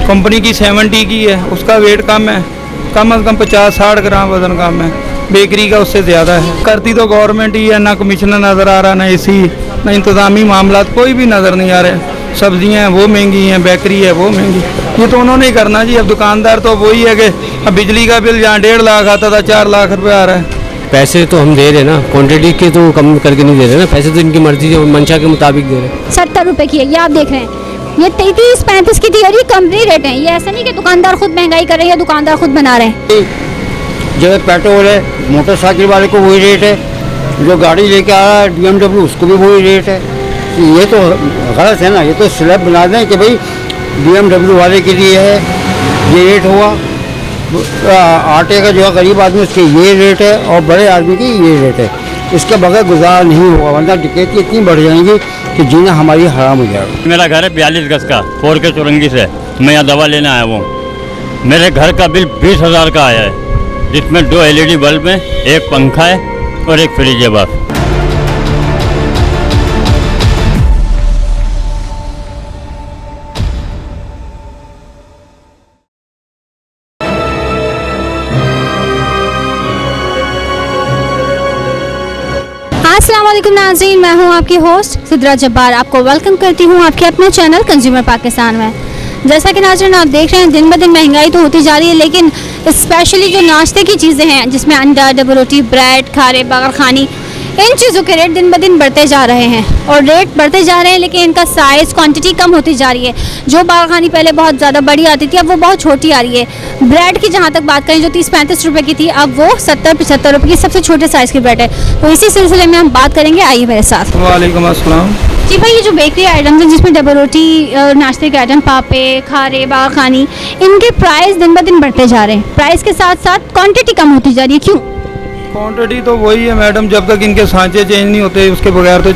Company की 70 की है, उसका वेट कम है, कम से कम 50-60 ग्राम वजन कम है। बेकरी का उससे ज़्यादा है। करती तो गवर्नमेंट ही है, ना कमिश्नर नज़र आ रहा, ना एसी, ना इंतज़ामी मामला कोई भी नज़र नहीं आ रहे। सब्जियां हैं वो महंगी हैं, बेकरी है वो महंगी। ये तो उन्होंने ही करना जी। अब दुकानदार तो वही है कि अब बिजली का बिल जहाँ 1.5 लाख आता था 4 लाख रुपये आ रहा है। पैसे तो हम दे रहे ना, क्वांटिटी के तो कम करके नहीं दे रहे ना, पैसे तो इनकी मर्जी है, मंशा के मुताबिक दे रहे हैं। 70 रुपए की है, ये आप देख रहे हैं। ये 33-35 की थी और ये कंपनी रेट है। ये ऐसा नहीं कि दुकानदार खुद महंगाई कर रहे हैं या दुकानदार खुद बना रहे हैं। जो पेट्रोल है, मोटरसाइकिल वाले को वही रेट है, जो गाड़ी लेके आ रहा है BMW उसको भी वही रेट है। ये तो गलत है ना। ये तो स्लैब बना दें कि भाई BMW वाले के लिए है ये रेट हुआ, आटे का जो है गरीब आदमी उसके ये रेट है और बड़े आदमी की ये रेट है। इसके बगैर गुजारा नहीं होगा, वरना टिकट इतनी बढ़ जाएंगी कि जीना हमारी हराम हो जाएगा। मेरा घर है 42 गज का, 4 के चुरंगी से। मैं यहाँ दवा लेने आया हूँ। मेरे घर का बिल 20,000 का आया है, जिसमें 2 LED बल्ब हैं, एक पंखा है और एक फ्रिज है बस। अस्सलाम वालेकुम नाज़रीन, मैं हूं आपकी होस्ट सिद्रा जब्बार। आपको वेलकम करती हूं आपके अपने चैनल कंज्यूमर पाकिस्तान में। जैसा कि नाज़रीन आप देख रहे हैं, दिन ब दिन महंगाई तो होती जा रही है, लेकिन स्पेशली जो नाश्ते की चीज़ें हैं जिसमें अंडा, डबल रोटी, ब्रेड, खारे, बगरखानी, इन चीज़ों के रेट दिन ब दिन बढ़ते जा रहे हैं। और रेट बढ़ते जा रहे हैं लेकिन इनका साइज़ क्वांटिटी कम होती जा रही है। जो बगरखानी पहले बहुत ज़्यादा बड़ी आती थी, अब वो बहुत छोटी आ रही है। ब्रेड की जहाँ तक बात करें, जो 30-35 रुपए की थी, अब वो 70-75 रुपए की सबसे छोटे साइज़ की ब्रेड है। तो इसी सिलसिले में हम बात करेंगे, आइए मेरे साथ। वालेकुम अस्सलाम। जी भाई, ये जो बेकरी आइटम्स हैं जिसमें डबल रोटी, नाश्ते के आइटम, पापे, खारे, बगरखानी, इनके प्राइस दिन ब दिन बढ़ते जा रहे हैं। प्राइस के साथ साथ क्वांटिटी कम होती जा रही है, क्यों? क्वांटिटी तो वही है मैडम, जब तक इनके सांचे चेंज नहीं होते उसके बगैर तो।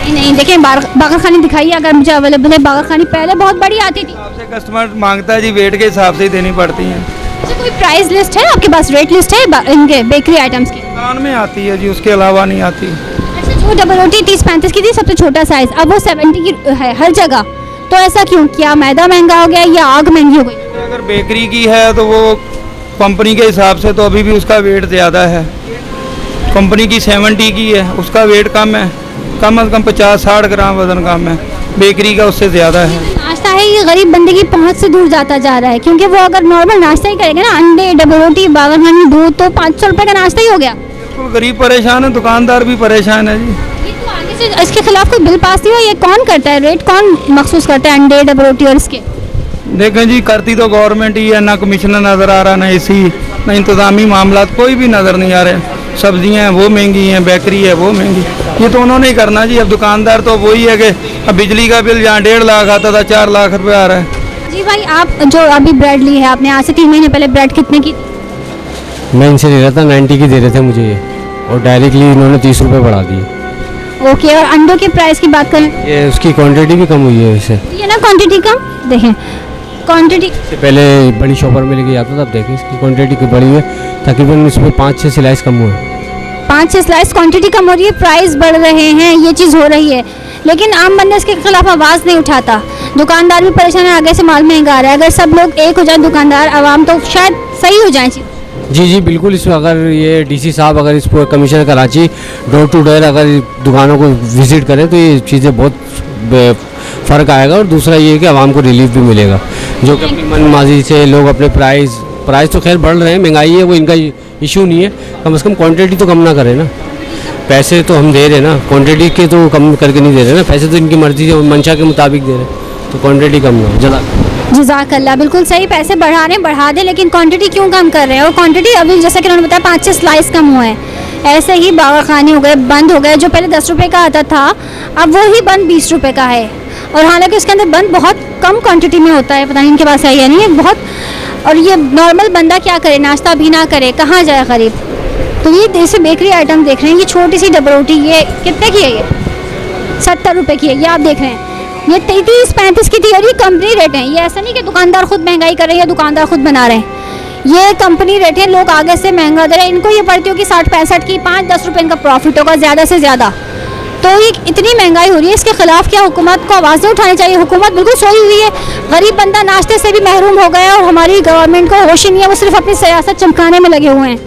नहीं, देखिए बगरखानी दिखाइए अगर मुझे अवेलेबल है। बगरखानी पहले बहुत बड़ी आती थी। आपसे कस्टमर मांगता है जी, वेट के हिसाब से ही देनी पड़ती हैं। अच्छा, कोई प्राइस लिस्ट है आपके पास, रेट लिस्ट है इनके बेकरी आइटम्स की? दुकान में आती है जी, उसके अलावा नहीं आती। अच्छा, जो डबल रोटी 30-35 की थी सबसे छोटा साइज़, अब वो 70 की है हर जगह। तो ऐसा क्यों? क्या मैदा महंगा हो गया या आग महंगी हो गई? अगर बेकरी की है तो वो कंपनी के हिसाब से तो अभी भी उसका वेट ज़्यादा है। कंपनी की 70 की है, उसका वेट कम है, कम से कम 50-60 ग्राम वजन कम है। बेकरी का उससे ज़्यादा है। नाश्ता है ये गरीब बंदे की पहुंच से दूर जाता जा रहा है, क्योंकि वो अगर नॉर्मल नाश्ता ही करेगा ना, अंडे, डबल रोटी, बगरखानी, दूध, तो 500 रुपये का नाश्ता ही हो गया। बिल्कुल गरीब परेशान है, दुकानदार भी परेशान है जी। ये तो आगे से इसके खिलाफ कोई बिल पास नहीं हुआ? ये कौन करता है? रेट कौन मखसूस करता है अंडे, डबल रोटी और इसके? देखें जी, करती तो गवर्नमेंट ही है, ना कमिश्नर नज़र आ रहा, ना एसी, ना इंतज़ामी मामला कोई भी नज़र नहीं आ रहे। सब्जियां हैं वो महंगी हैं, बेकरी है वो महंगी। ये तो उन्होंने ही करना जी। अब दुकानदार तो वही है कि अब बिजली का बिल जहाँ 1.5 लाख आता था 4 लाख रुपये आ रहा है। जी भाई, आप जो अभी ब्रेड ली है आपने, आज से 3 महीने पहले ब्रेड कितने की? मैं इनसे ले रहा था 90 की दे रहे थे मुझे ये, और डायरेक्टली इन्होंने 30 रुपये बढ़ा दिए। ओके, और अंडों के प्राइस की बात करें, ये उसकी क्वांटिटी भी कम हुई है इससे। ये ना क्वांटिटी कम, देखें क्वांटिटी इससे पहले बड़ी शॉपर में लेके जाता था, अब देखें इसकी क्वांटिटी बड़ी है, तकरीबन इसमें 5-6 स्लाइस कम हुए। 5-6 स्लाइस क्वांटिटी कम हो रही है, प्राइस बढ़ रहे हैं, ये चीज़ हो रही है, लेकिन आम बंदा इसके खिलाफ आवाज़ नहीं उठाता। दुकानदार भी परेशान है, आगे से माल महंगा आ रहा है। अगर सब लोग एक हो जाए, दुकानदार, आवाम, तो शायद सही हो जाए चीज़। जी बिल्कुल। इस अगर ये डीसी साहब अगर इस commissioner Karachi door to door अगर दुकानों को विज़िट करें तो ये चीज़ें बहुत फ़र्क आएगा। और दूसरा ये है कि आवाम को रिलीफ भी मिलेगा, जो कि अपनी मनमाजी से लोग अपने प्राइस तो खैर बढ़ रहे हैं, महंगाई है वो इनका इशू नहीं है, कम से कम क्वांटिटी तो कम ना करें ना। पैसे तो हम दे रहे ना, क्वांटिटी के तो कम करके नहीं दे रहे ना, पैसे तो इनकी मर्जी है, मंशा के मुताबिक दे रहे हैं, तो क्वांटिटी कम ना ज़्यादा। जज़ाकल्लाह, बिल्कुल सही। पैसे बढ़ा रहे हैं, बढ़ा दें, लेकिन क्वांटिटी क्यों कम कर रहे हैं? और क्वांटिटी अभी जैसा कि उन्होंने बताया 5-6 स्लाइस कम हुए हैं। ऐसे ही बगरखानी हो गए, बंद हो गए, जो पहले 10 रुपये का आता था अब वही बंद 20 रुपये का है। और हालांकि उसके अंदर बंद बहुत कम क्वांटिटी में होता है, पता नहीं इनके पास है या नहीं है बहुत। और ये नॉर्मल बंदा क्या करे, नाश्ता भी ना करे, कहाँ जाए गरीब? तो ये जैसे बेकरी आइटम देख रहे हैं, ये छोटी सी डबल रोटी, ये कितने की है? ये 70 रुपये की है, ये आप देख रहे हैं। ये 33-35 की थी और ये कंपनी रेट है। ये ऐसा नहीं कि दुकानदार खुद महंगाई कर रहे हैं या दुकानदार खुद बना रहे हैं। ये कंपनी रेट है, लोग आगे से महंगा दे रहे हैं। इनको ये पड़ती होगी 60-65 की, 5-10 रुपये इनका प्रॉफिट होगा ज़्यादा से ज़्यादा। तो ये इतनी महंगाई हो रही है, इसके खिलाफ क्या हुकूमत को आवाज़ें उठानी चाहिए? हुकूमत बिल्कुल सोई हुई है, गरीब बंदा नाश्ते से भी महरूम हो गया है और हमारी गवर्नमेंट को होश ही नहीं है, वो सिर्फ अपनी सियासत चमकाने में लगे हुए हैं।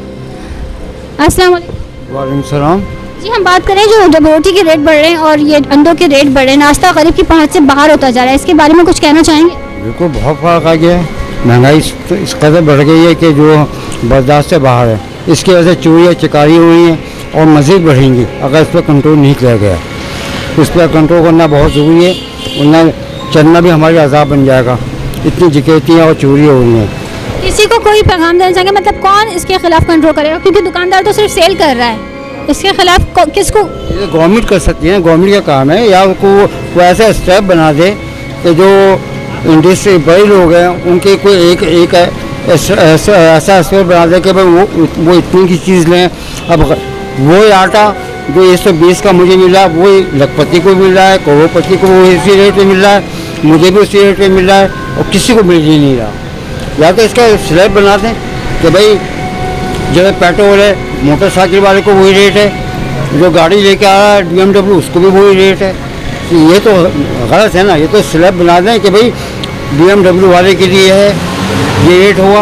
अस्सलाम वालेकुम। वालेकुम सलाम। जी, हम बात करें जो जब रोटी के रेट बढ़ रहे हैं और ये अंडों के रेट बढ़ रहे हैं, नाश्ता गरीब की पहुंच से बाहर होता जा रहा है, इसके बारे में कुछ कहना चाहेंगे? बिल्कुल बहुत फ़र्क आ गया है, महंगाई इस कदर बढ़ गई है कि जो बर्दाश्त से बाहर है। इसकी वजह से चोरियाँ चिकारी हुई हैं और मज़ीद बढ़ेंगी अगर इस पर कंट्रोल नहीं किया गया। इस पर कंट्रोल करना बहुत ज़रूरी है, वरना चलना भी हमारी अज़ाब बन जाएगा। इतनी जिकेतियाँ और चोरी हो रही हैं। किसी को कोई पैगाम देना चाहेंगे, मतलब कौन इसके खिलाफ कंट्रोल करेगा? क्योंकि दुकानदार तो सिर्फ सेल कर रहा है, इसके खिलाफ किसको? ये गवर्नमेंट कर सकती है, गवर्नमेंट का काम है, या कोई ऐसा स्टेप बना दे कि जो इंडस्ट्री बड़े लोग हैं उनके कोई एक ऐसा स्टेप बना दे कि भाई वो इतनी की चीज़ लें। अब वो आटा जो 120 का मुझे मिला वो लखपति को मिल रहा है, करोड़पति को वो इसी रेट में मिल रहा है, मुझे भी उसी रेट में मिल रहा है और किसी को मिल ही नहीं रहा। या तो इसका स्लैब बना दें कि भाई जो पेट्रोल है मोटरसाइकिल वाले को वही रेट है, जो गाड़ी लेके आ रहा है BMW उसको भी वही रेट है। ये तो गलत है ना। ये तो स्लैब बना दें कि भाई BMW वाले के लिए है ये रेट हुआ,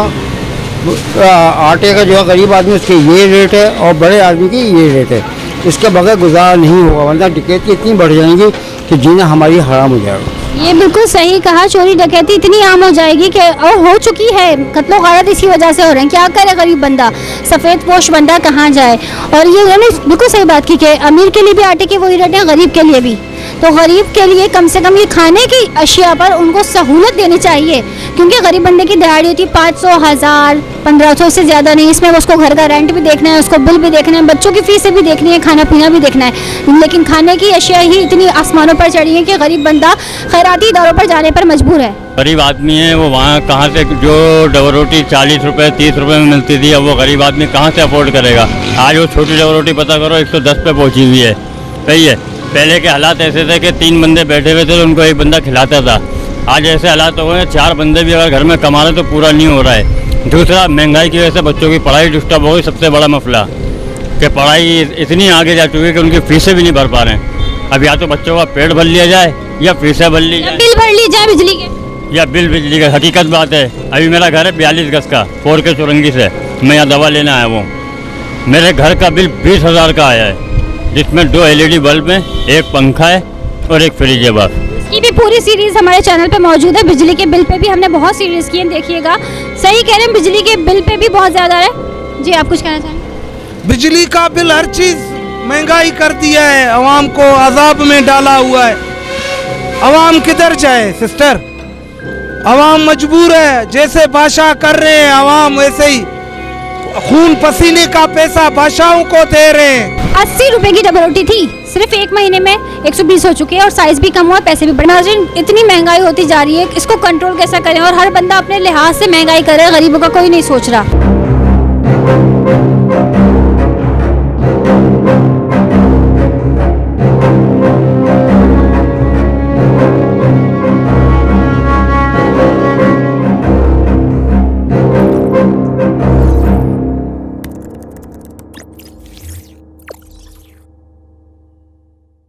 आटे का जो है गरीब आदमी उसके ये रेट है और बड़े आदमी की ये रेट है। इसके बगैर गुजारा नहीं होगा, वरना डकैती इतनी बढ़ जाएंगी कि जीना हमारी हराम हो जाएगा। ये बिल्कुल सही कहा, चोरी डकैती इतनी आम हो जाएगी कि और हो चुकी है, कत्लो गारत इसी वजह से हो रहे हैं। क्या करे गरीब बंदा, सफ़ेद पोश बंदा कहाँ जाए? और ये उन्होंने बिल्कुल सही बात की कि अमीर के लिए भी आटे के वही रेट हैं, गरीब के लिए भी। तो गरीब के लिए कम से कम ये खाने की अशिया पर उनको सहूलत देनी चाहिए, क्योंकि गरीब बंदे की दिहाड़ी होती है 500, 1000, 1500 से ज़्यादा नहीं। इसमें उसको घर का रेंट भी देखना है, उसको बिल भी देखना है, बच्चों की फीस भी देखनी है, खाना पीना भी देखना है। लेकिन खाने की अशिया ही इतनी आसमानों पर चढ़ी है कि गरीब बंदा खैराती इदारों पर जाने पर मजबूर है। गरीब आदमी है वो वहाँ कहाँ से, जो डबल रोटी 40 रुपये 30 रुपये में मिलती थी, अब वो गरीब आदमी कहाँ से अफोर्ड करेगा? आज वो छोटी डबल रोटी पता करो 110 पे पहुँची हुई है। सही है, पहले के हालात ऐसे थे कि 3 बंदे बैठे हुए थे तो उनको एक बंदा खिलाता था। आज ऐसे हालात हो गए 4 बंदे भी अगर घर में कमा रहे तो पूरा नहीं हो रहा है। दूसरा, महंगाई की वजह से बच्चों की पढ़ाई डिस्टर्ब हो गई, सबसे बड़ा मसला कि पढ़ाई इतनी आगे जा चुकी है कि उनकी फीसें भी नहीं भर पा रहे हैं। अब या तो बच्चों का पेट भर लिया जाए या फीसें भर ली जाए, बिल भर ली जाए बिजली के, या बिजली का। हकीकत बात है, अभी मेरा घर है 42 गज का, 4 के चुरंगी से। मैं यहाँ दवा लेने आया हूँ, मेरे घर का बिल 20,000 का आया है, जिसमें 2 LED बल्ब हैं, एक पंखा है और एक फ्रिज है बस। इसकी भी पूरी सीरीज़ हमारे चैनल पे मौजूद है। बिजली के बिल पे भी हमने बहुत सीरीज़ की है, देखिएगा। सही कह रहे हैं, बिजली के बिल पे भी बहुत ज़्यादा है। जी, आप कुछ कहना चाहेंगे? बिजली का बिल हर चीज़ महंगाई कर दिया है, आवाम को अजाब में डाला हुआ है। आवाम किधर जाए सिस्टर? आवाम मजबूर है, जैसे बादशाह कर रहे हैं आवाम वैसे ही खून पसीने का पैसा बादशाहों को दे रहे हैं। 80 रुपए की डबल रोटी थी, सिर्फ एक महीने में 120 हो चुकी है और साइज भी कम हुआ, पैसे भी बढ़े। नाज़रीन, इतनी महंगाई होती जा रही है, इसको कंट्रोल कैसा करें? और हर बंदा अपने लिहाज से महंगाई कर रहा है, गरीबों का कोई नहीं सोच रहा।